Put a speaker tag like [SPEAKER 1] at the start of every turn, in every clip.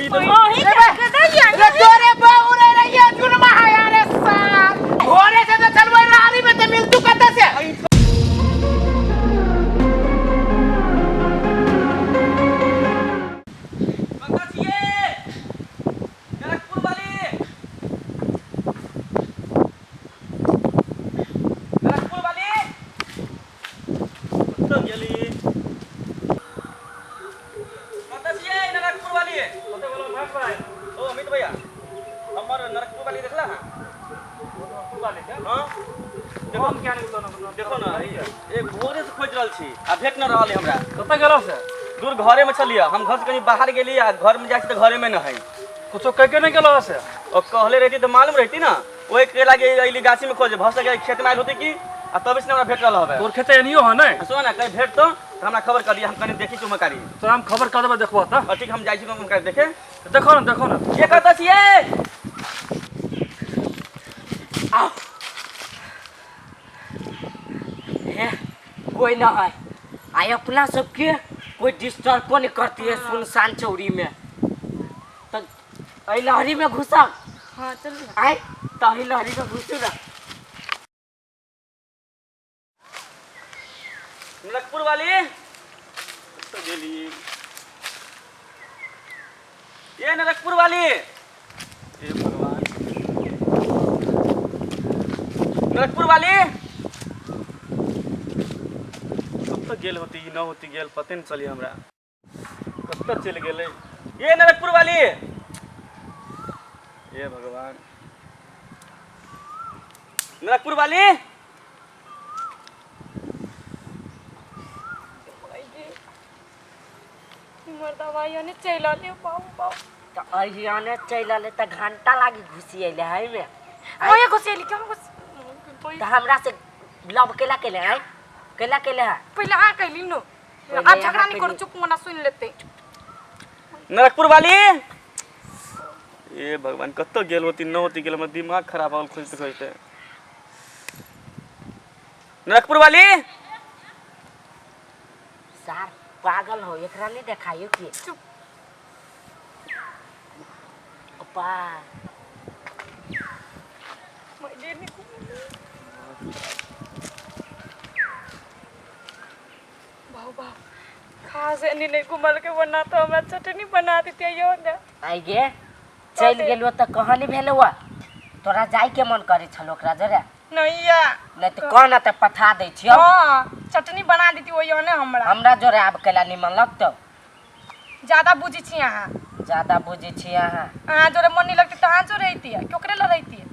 [SPEAKER 1] ई तो
[SPEAKER 2] ओही के दैया
[SPEAKER 3] रे तोरे बाऊ रे रहिया जुर्मा है यार साल घोड़े से तो चलवे रानी में तो मिल तू कत से
[SPEAKER 1] देखो ना एक भोरे से खोज रहल छी आ भेट न रहल हमरा
[SPEAKER 4] कत गेलो से
[SPEAKER 1] दूर घरे में चलिए हम घर से कहीं बाहर गेली आ घर में जाके तो घरे में न है
[SPEAKER 4] कुछो कह के नहीं गेलो से
[SPEAKER 1] और कहले रहती तो मालूम रहती ना ओए के लागे अइली गाछी में खोजे भस के खेत में आइल होती की आ तब से हमरा भेट रहल हबे
[SPEAKER 4] तोर खेते एनियो है नै
[SPEAKER 1] सुन ना कहीं भेट तो हमरा खबर कर दिया हम कहीं देखी चुमकारी
[SPEAKER 4] तो हम खबर कर देबे देखबो त
[SPEAKER 1] और ठीक हम जाई छी चुमकारी देखे
[SPEAKER 4] देखो ना
[SPEAKER 1] ये कहता छिए
[SPEAKER 2] आओ है कोई ना है आई अपना सबके कोई डिस्टर्ब नहीं करती है सुनसान चौरी में तो आई लहरी में घुसा
[SPEAKER 5] हाँ चल
[SPEAKER 2] आई तही लहरी में घुसू ना
[SPEAKER 1] नरकपुर वाली तो गेली ये नरकपुर वाली ए भगवान नरकपुर वाली कब तक गेल होती न होती गेल पते नहीं चली हमरा कब तक चल गेले ये नरकपुर वाली ये भगवान नरकपुर वाली
[SPEAKER 5] दवाई ने चला ले बाबू बाबू
[SPEAKER 2] तो अहियाने चल ले तो घंटा लागी घुसी अइले है में
[SPEAKER 5] ओए घुसेली क्यों घुस
[SPEAKER 2] तो हमरा से लब केला केले है
[SPEAKER 5] पहले आ कहली नो अब झगड़ा नहीं करो चुप मना सुन लेते
[SPEAKER 1] नरकपुर वाली ये भगवान कत्तो गेल होती न होती गेल हमर दिमाग खराब हो खोजते खोजते नरकपुर वाली
[SPEAKER 2] सार पागल हो एकरा नहीं देखाइयो कि
[SPEAKER 5] चुप
[SPEAKER 2] अपा
[SPEAKER 5] मजे नहीं बाबा खास एनी नहीं घुमल के बना तो हमरा चटनी बना देती यो ने
[SPEAKER 2] आई गे चल गेलो त कहानी भेलवा तोरा जाय के मन करे छलो ओकरा जरे
[SPEAKER 5] नहीं या
[SPEAKER 2] नहीं तो कौन त पठा दे छियो
[SPEAKER 5] हां चटनी बना देती ओ यो ने
[SPEAKER 2] हमरा जोरे आब केला निमन लगतो
[SPEAKER 5] ज्यादा बुझी छी यहां
[SPEAKER 2] ज्यादा बुझी छी यहां
[SPEAKER 5] हां जोरे मन नहीं लगती तो हां जो रहती है क्यों करे ल रहती है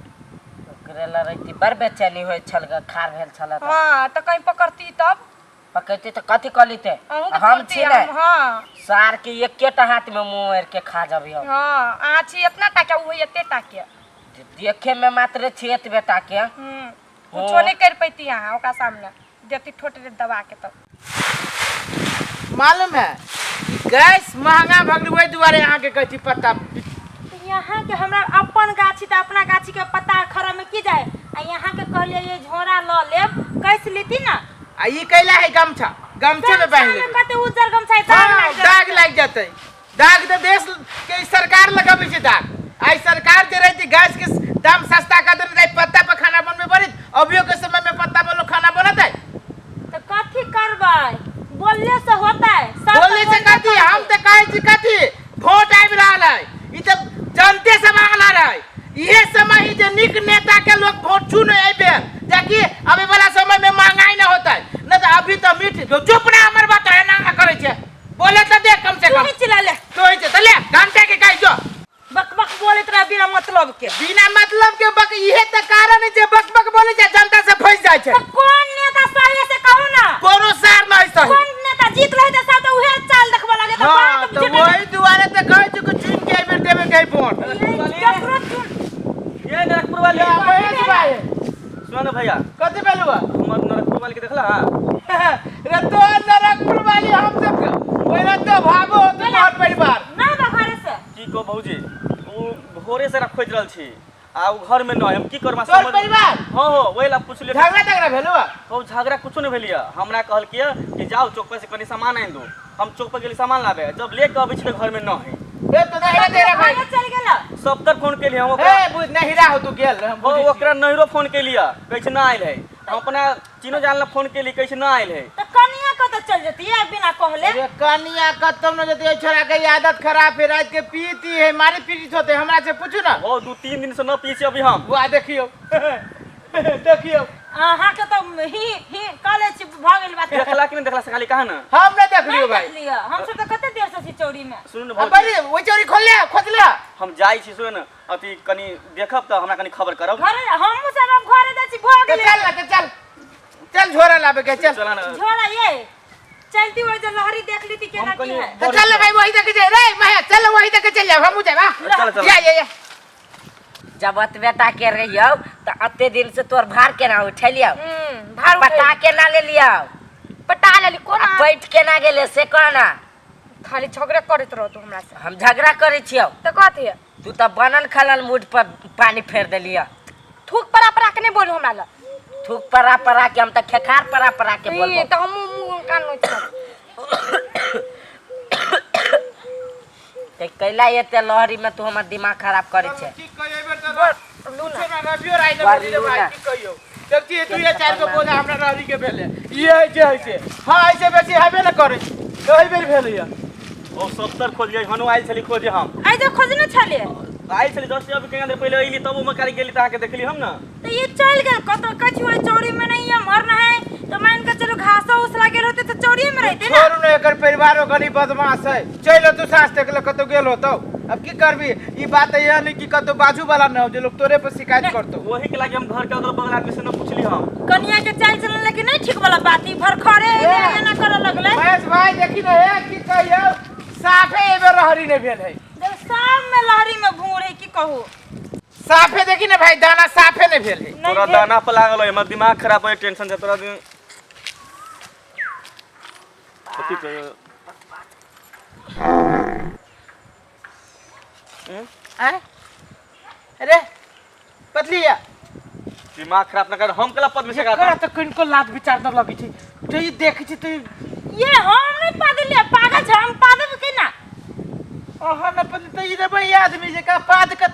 [SPEAKER 2] ओकरे ल रहती बर बेचैनी होय छल खार भेल छल त
[SPEAKER 5] हां तो कहीं पकड़ती तब
[SPEAKER 2] पकड़ती तो कथी कलिते हम छी ने
[SPEAKER 5] हां
[SPEAKER 2] सार के एकेटा हाथ में मुंह के खा जबी हम
[SPEAKER 5] हां आ छी इतना टाके वो एते टाके
[SPEAKER 2] देखे में मात्र छेत बेटा के
[SPEAKER 5] कुछ नहीं कर पैती यहां ओका सामने देती ठोटरे दबा के तब
[SPEAKER 3] मालूम है गैस महंगा भगली वही दुआरे यहाँ के कहती पत्ता
[SPEAKER 6] यहाँ के हमरा अपन गाछी त अपना गाछी के पत्ता खरा में की जाए आ यहाँ के कहले ये झोरा ल लेब कैसे लेती ना
[SPEAKER 3] आ ई कैला है गमछा गमछे में बांध ले
[SPEAKER 6] कते उजर गमछा
[SPEAKER 3] दाग लग जाते दाग तो देश के सरकार लगाबे छै दाग आई सरकार जे रहती गैस के दाम सस्ता कर दे रही पत्ता पर खाना बनबे पड़ी अभियो के समय में पत्ता पर लोग खाना बनत है
[SPEAKER 6] तो कथी करबै बोलले से होता है
[SPEAKER 3] बोलने से कथी हम तो कहे छी कथी वोट आबि रहल है ई तो जनते से मांगला रहे इहे समय ही जे निक नेता के लोग वोट चुने आबे ताकि अभी वाला समय में महंगाई ना होता है न तो अभी तो मीठ जो चुप ना हमर बात है ना करे छे बोले तो देख कम से कम
[SPEAKER 6] चिल्ला ले
[SPEAKER 3] तो ही चले घंटे के कहि जो
[SPEAKER 6] बक बक बोले तोरा बिना मतलब के
[SPEAKER 3] बक इहे त कारण है जे बक बक बोले छे जनता से फंस जाय छे
[SPEAKER 6] तो कौन नेता सही से कहू ना
[SPEAKER 3] कोनो सार नहीं सही
[SPEAKER 6] कौन नेता जीत रहे त सब तो उहे चाल देखबा लागे तो
[SPEAKER 3] हां तो वही दुआरे त कहे छी कि चुन के बेर देबे के वोट
[SPEAKER 1] ये नरकपुर वाली
[SPEAKER 3] महेश भाई
[SPEAKER 1] सुन भैया
[SPEAKER 3] कथि भेलुआ
[SPEAKER 1] हमर नरकपुर वाली के देखला
[SPEAKER 3] रे तो नरकपुर वाली हम सब के ओइला तो भागो तो घर परिवार
[SPEAKER 6] ना बा घरे से
[SPEAKER 1] की को भौजी ओ भोरे से खोज रहल छी आ उ घर में न हम की करबा
[SPEAKER 3] तोर परिवार
[SPEAKER 1] हां हो ओइला पूछलिए
[SPEAKER 3] झगड़ा भेलुआ
[SPEAKER 1] ओ झगड़ा कुछ नहीं भेलिया हमरा कहल कि जाओ चौक पे से कनी सामान आइन दो हम चौक पे गेली सामान लाबे जब लेके अबै छी घर में न है
[SPEAKER 3] ए तो तेरा
[SPEAKER 1] सब तर फोन के लिए हम
[SPEAKER 3] ए बुझ नहीं हीरा हो तू गेल हम
[SPEAKER 1] वो
[SPEAKER 3] बुझी छी।
[SPEAKER 1] ओकरा नहिरो फोन के लिया कैसे ना आइल है हम अपना चीनो जानला फोन के लिए कैसे ना आइल है
[SPEAKER 6] तो कनिया कत चल जती है बिना कहले?
[SPEAKER 3] अरे कनिया कतम न जते छोरा के आदत खराब है रात के पीती है मारी पीटी होते हमरा से पूछू ना
[SPEAKER 1] वो 2-3 दिन से न पी छी अभी हम
[SPEAKER 3] वो देखियो देखियो
[SPEAKER 6] अहाँ के तो ही कॉलेज भ गेल बात।
[SPEAKER 1] देखला कि नहीं देखला से खाली कहा ना
[SPEAKER 3] हम नहीं देख लियो भाई
[SPEAKER 6] लिया हम सब तो कते देर से छी चौरी में।
[SPEAKER 1] सुन न
[SPEAKER 3] अब
[SPEAKER 1] भौजी
[SPEAKER 3] बड़ी वो चोरी खोल ले खोज ले
[SPEAKER 1] हम जाई छी सुन अति कनी देखब त हमरा कनी खबर करब
[SPEAKER 6] घरे हम सब अब घरे जा छी भ
[SPEAKER 3] तो
[SPEAKER 6] गेल।
[SPEAKER 3] चल ना तो चल चल झोरा लाबे के चल
[SPEAKER 1] चला ना
[SPEAKER 6] झोला ये चलती हुई जो लहरी देख ली थी केना की है।
[SPEAKER 3] तो चल भाई वही देख जाए रे मैं चल वही देख चल जा हम जाए
[SPEAKER 1] चल, चल।
[SPEAKER 3] या
[SPEAKER 2] जब बेटा के रहियो तो अते दिन से तोर भार केना उठेलियो
[SPEAKER 6] भार
[SPEAKER 2] पटा केना ले लियो
[SPEAKER 6] पटा लेली कोना
[SPEAKER 2] आ बैठ केना गेले से कहना।
[SPEAKER 6] खाली झगड़ा करत रहो तू हमरा से।
[SPEAKER 2] हम झगड़ा करे छियो
[SPEAKER 6] तो कथी है
[SPEAKER 2] तू तो बनल खलल मुठ पर पानी फेर देलियो।
[SPEAKER 6] थूक परा परा के नहीं बोलू हमरा ला।
[SPEAKER 2] थूक परा परा के हम तो खेखार परा परा के बोलबो।
[SPEAKER 6] तो हम मुंह कान नोच
[SPEAKER 2] ते कैला एते लहरी में तू हमर दिमाग खराब करे छे।
[SPEAKER 3] ठीक कहियो एबे तो लूना रबियो राय ने भाई ठीक कहियो देखती तू ये चार को बोला हमरा रहरी के भेले ये है से हां ऐसे बेसी हेबे न करे कई बेर भेले या
[SPEAKER 1] ओ 70 खोज जाई हनु आइल छली खोजे हम
[SPEAKER 6] आई जो खोजने छले
[SPEAKER 1] आइल छली 10 अभी कहीं देर पहले आइली तब मकारी गेली त आके देखली हम ना
[SPEAKER 6] तो ये चल गए कत कछुआ चौरी में नहीं है मरना है तो मान के चलो घास उस लगे रहते तो चौरी में रहते ना।
[SPEAKER 3] छोरू ने एकर परिवारो गनी बदमाश है चलो तू सांस देख ले कतो गेल होतो अब की करबी ई बात है या नहीं कि कतो बाजू वाला न हो जो लोग तोरे पर शिकायत करतो
[SPEAKER 1] वही के लागे हम घर के अगल बगल आदमी से न पूछली हम
[SPEAKER 6] कनिया के चाल चलन लेकिन नहीं ठीक वाला बात ई भर खड़े है ना करे लगले।
[SPEAKER 3] महेश भाई देखी न है की कहियो साफे एबे रहरी ने भेल है
[SPEAKER 6] जब शाम में लहरी में घूर है की कहू
[SPEAKER 3] साफे देखी न भाई दाना साफे ने भेल है
[SPEAKER 1] तोरा दाना पर लागल है हमर दिमाग खराब है टेंशन से तोरा दिन कथी कहियो
[SPEAKER 3] हैं अरे पतलिया
[SPEAKER 1] दिमाग खराब न कर हम कला पद में से
[SPEAKER 3] करा तो किनको लात विचार न लगी थी तो ये देखी थी तो
[SPEAKER 6] ये हम नहीं पादल ले पागल छ हम पादल के ना
[SPEAKER 3] ओह न पति तो ये भाई आदमी जे का पाद का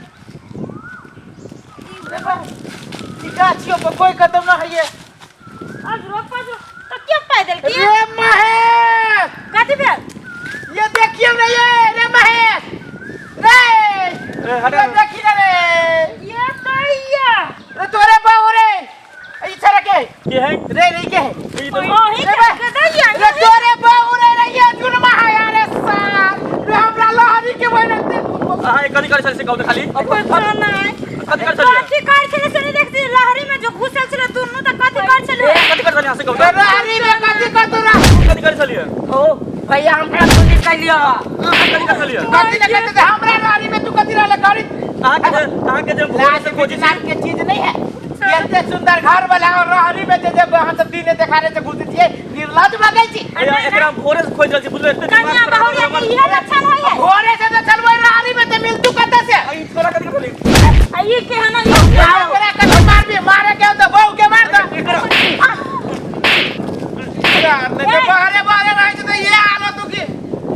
[SPEAKER 3] ई गाछियों पर कोई कदम न है ये
[SPEAKER 6] आज रोप पर तो क्या पैदल की
[SPEAKER 3] रे महेश
[SPEAKER 6] कथी पे
[SPEAKER 3] ये देखिए ना ये रे महेश रे
[SPEAKER 1] हट
[SPEAKER 3] ये देखी ना रे
[SPEAKER 6] ये कहिया
[SPEAKER 3] रे तोरे बाऊ रे ई छरा के
[SPEAKER 1] के है
[SPEAKER 3] रे रे के है
[SPEAKER 1] ई तो
[SPEAKER 6] ओही के दैया
[SPEAKER 3] रे तोरे बाऊ रे ये जुर्मा है यार सा रे हमरा लहरी के बनते
[SPEAKER 1] हां कदी कर चल से कहू खाली
[SPEAKER 6] कोई फरना है
[SPEAKER 1] कदी कर चल
[SPEAKER 6] कथी कर छले से नहीं देखती लहरी में जो घुसल छले दुनु तो कथी कर छले
[SPEAKER 1] कदी कर चल यहां से कहू
[SPEAKER 3] लहरी में कथी कतरा
[SPEAKER 1] कदी कर चलिए
[SPEAKER 2] ओ भैया हमरा सुनी कैलियो
[SPEAKER 1] कदी कर चलिए
[SPEAKER 3] कथी न कहते हमरा लहरी में तू कथी रहले करी
[SPEAKER 1] कहां के जब भोर से खोजी
[SPEAKER 3] नाम के चीज नहीं है ये इतने सुंदर घर वाला और रहरी में जब हम सब दीने दिखाने से घुसी थी निर्लज भागई छी
[SPEAKER 1] एकरा भोरे से खोज रहल छी बुझले एते
[SPEAKER 6] कन्या बहुरिया के ये लक्षण होय है
[SPEAKER 3] घोड़े से तो चलवे रहरी में ते मिल तू कते से
[SPEAKER 1] आई तोरा कदी कर चली
[SPEAKER 6] आ ये के हना ये
[SPEAKER 3] ओकरा के मार भी मारे के तो बहू के मार दो यार ने बाहर बाहर रही तो ये हालत तू की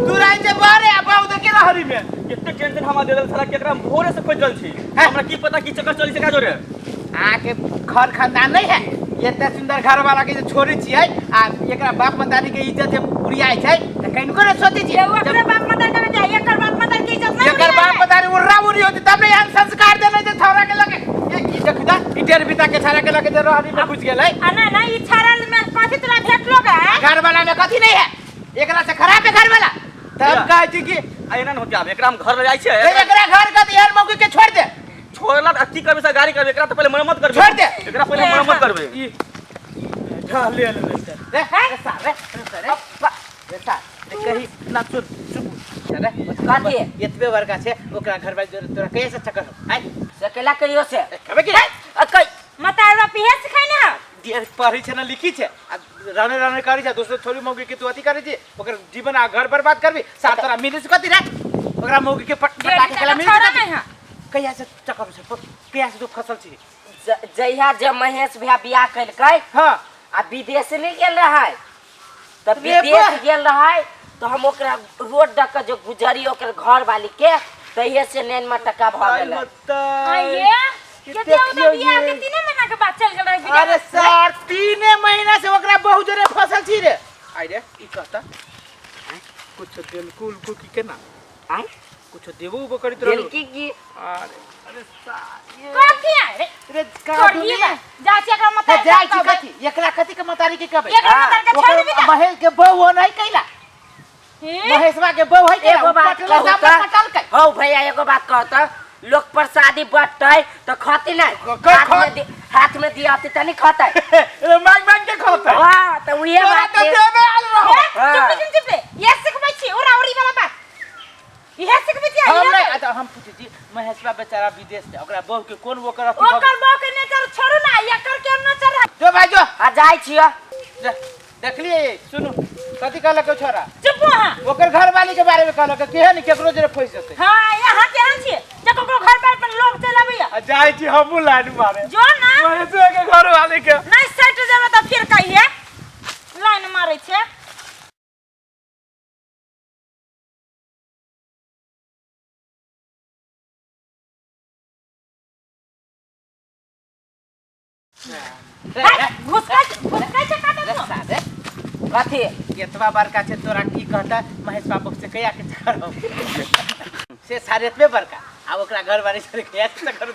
[SPEAKER 3] तू रही से बाहर आ बहू देखे रहरी में
[SPEAKER 1] एते टेंशन हमरा दे देल साला केकरा भोरे से खोज रहल छी हमरा की पता की चक्कर चली से का जोरे
[SPEAKER 3] आके घर खानदान नहीं है ये इतना सुंदर घर वाला के जो छोरी छियै आ एकरा बाप मतारी के इज्जत जे उड़ियाई छै त कनको रे सोचै छी
[SPEAKER 6] ये ओकरे बाप मदर के जाय एकर बाप मदर के इज्जत नहीं
[SPEAKER 3] एकर बाप मतारी उर्रा उड़ी होती तब ने यहाँ संस्कार देने जे थौरा के लगे ये की देखदा इटेर बिता के छारा के लगे जे रहरी में घुस गेलै
[SPEAKER 6] ना ना ई छारल में कथी तोरा भेट लोग है
[SPEAKER 3] घर वाला में कथी नहीं है एकरा से खराब है घर वाला तब कहै छी कि
[SPEAKER 1] एना न होती अब एकरा हम घर ले जाई छै
[SPEAKER 3] एकरा घर का यार मौके के छोड़ दे
[SPEAKER 1] छोड़ला त की करबे से गाड़ी करबे एकरा त पहले मरम्मत करबे
[SPEAKER 3] छोड़ दे
[SPEAKER 1] एकरा पहले मरम्मत करबे
[SPEAKER 3] ले रे सारे रे सा रे कही ना सुन रे
[SPEAKER 2] काहे
[SPEAKER 3] एतबे वर्गा छै ओकरा घर वाला तोरा कैसे चक्कर हो आई
[SPEAKER 2] सकेला कहियो से
[SPEAKER 3] अबे की रे
[SPEAKER 2] अकई
[SPEAKER 6] मतारवा पिहे सिखाई ना
[SPEAKER 3] दियर पढ़ी छै ना लिखी छै राने राने करी छै दोसर छोरी मौगी के तू अथी करी छै ओकर जीवन आ घर बर्बाद करबी साथ तोरा मिले से कथी रे ओकरा मौगी के पटा के केला मिल
[SPEAKER 6] छोड़ा नहीं है
[SPEAKER 3] कहिया से चक्कर छै कहिया से तू फसल छी
[SPEAKER 2] जहिया जब महेश भैया बियाह कैलकै
[SPEAKER 3] हां
[SPEAKER 2] आ विदेश नहीं गेल रहा तब
[SPEAKER 3] रे
[SPEAKER 2] विदेश गेल रहा तो हम ओकरा रोड द के जो गुजरी ओकर घर वाली के तहिए से नैन में टका भ गेल
[SPEAKER 6] आइए केते उधर बियाह के 3 महीना के बाद चल गेल रहे
[SPEAKER 3] अरे सर 3 महीना से ओकरा बहुत जरे फसल छी रे आई रे ई कहता कुछ दिल कुल कुल की केना
[SPEAKER 2] आय
[SPEAKER 3] कुछ देबो वो करित रहलो
[SPEAKER 2] दिल की
[SPEAKER 3] अरे सारे
[SPEAKER 6] कथी है रे
[SPEAKER 3] रे का
[SPEAKER 6] छोड़िए बे जाची एकरा मत
[SPEAKER 3] जाय छी कथी एकरा कथी के मतारी के कहबे
[SPEAKER 6] एकरा मतारी के छोड़ देबी
[SPEAKER 3] महेश के बहू हो नहीं कैला महेशवा के बहू है
[SPEAKER 2] एगो बात
[SPEAKER 3] कटल के
[SPEAKER 2] हो भैया एगो बात कहता लोग पर शादी बटतै तो खाती नहीं हाथ में दिया त नहीं खातै
[SPEAKER 3] रे मांग मांग के खाता
[SPEAKER 2] हां तो उहे बात है
[SPEAKER 3] देबे आल रहो
[SPEAKER 6] चुप रे ये सिखबै छी ओरा ओरी वाला बात इहे सिखबै छी
[SPEAKER 3] हम नहीं अच्छा हम पूछे छी महेशवा बेचारा विदेश से ओकरा बहू के कोन वो करत
[SPEAKER 6] ओकर बौ के नेचर छोड़ू ना एकर के नेचर
[SPEAKER 3] जो भाई जो
[SPEAKER 2] आ जाय छियो
[SPEAKER 3] देखलिए सुनु कथी कहला के छोरा
[SPEAKER 6] चुप हां
[SPEAKER 3] ओकर घर वाली के बारे में कहला के केहन केकरो जरे फंस जते
[SPEAKER 6] हां यहाँ केहन छी जे ककरो घर पर लोग चल आबैया
[SPEAKER 3] आ जाय छी हमहु लाइन मारे
[SPEAKER 6] जो ना
[SPEAKER 3] महेशवा के घर वाली के
[SPEAKER 6] नहीं सेट जेबे त फिर कहिए लाइन मारै छै घुसका छै काटत
[SPEAKER 2] कथी
[SPEAKER 3] केतवा बड़का छै तोरा की कहता महेश बाबू से कहिया के चक्कर से सारे एतबे बड़का आ ओकरा घर वाली से कहिया के चक्कर